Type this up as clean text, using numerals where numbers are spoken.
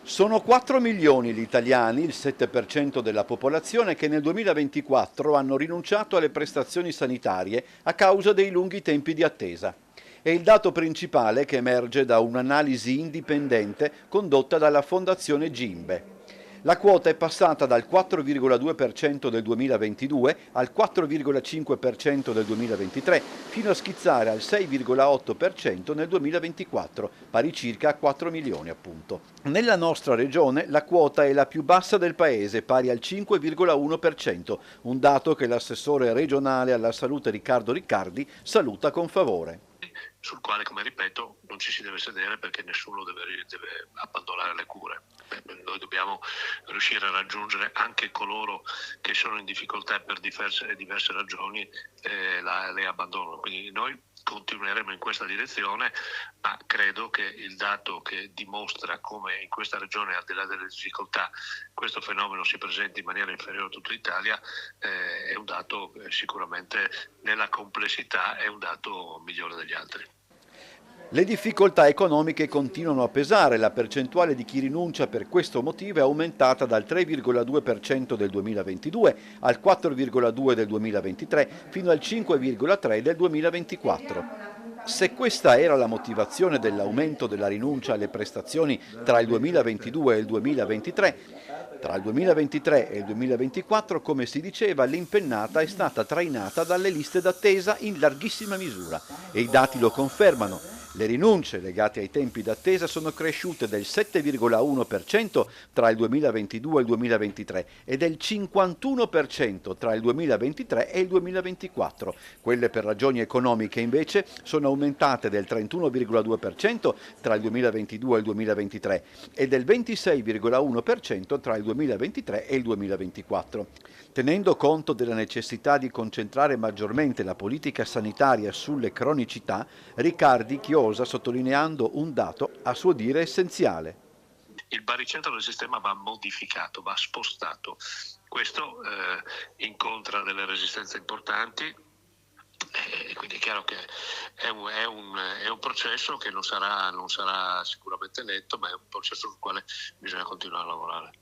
Sono 4 milioni gli italiani, il 7% della popolazione, che nel 2024 hanno rinunciato alle prestazioni sanitarie a causa dei lunghi tempi di attesa. È il dato principale che emerge da un'analisi indipendente condotta dalla Fondazione Gimbe. La quota è passata dal 4,2% del 2022 al 4,5% del 2023, fino a schizzare al 6,8% nel 2024, pari circa a 4 milioni appunto. Nella nostra regione la quota è la più bassa del paese, pari al 5,1%, un dato che l'assessore regionale alla salute Riccardo Riccardi saluta con favore. Sul quale, come ripeto, non ci si deve sedere perché nessuno deve abbandonare le cure. Noi dobbiamo riuscire a raggiungere anche coloro che sono in difficoltà e per diverse ragioni le abbandonano. Quindi noi continueremo in questa direzione, ma credo che il dato che dimostra come in questa regione, al di là delle difficoltà, questo fenomeno si presenti in maniera inferiore a tutta l'Italia, è un dato sicuramente nella complessità è un dato migliore degli altri. Le difficoltà economiche continuano a pesare, la percentuale di chi rinuncia per questo motivo è aumentata dal 3,2% del 2022 al 4,2% del 2023 fino al 5,3% del 2024. Se questa era la motivazione dell'aumento della rinuncia alle prestazioni tra il 2022 e il 2023, tra il 2023 e il 2024, come si diceva, l'impennata è stata trainata dalle liste d'attesa in larghissima misura e i dati lo confermano. Le rinunce legate ai tempi d'attesa sono cresciute del 7,1% tra il 2022 e il 2023 e del 51% tra il 2023 e il 2024. Quelle per ragioni economiche invece sono aumentate del 31,2% tra il 2022 e il 2023 e del 26,1% tra il 2023 e il 2024. Tenendo conto della necessità di concentrare maggiormente la politica sanitaria sulle cronicità, Riccardi chiosa sottolineando un dato a suo dire essenziale. Il baricentro del sistema va modificato, va spostato. Questo incontra delle resistenze importanti e quindi è chiaro che è un processo che non sarà sicuramente netto, ma è un processo sul quale bisogna continuare a lavorare.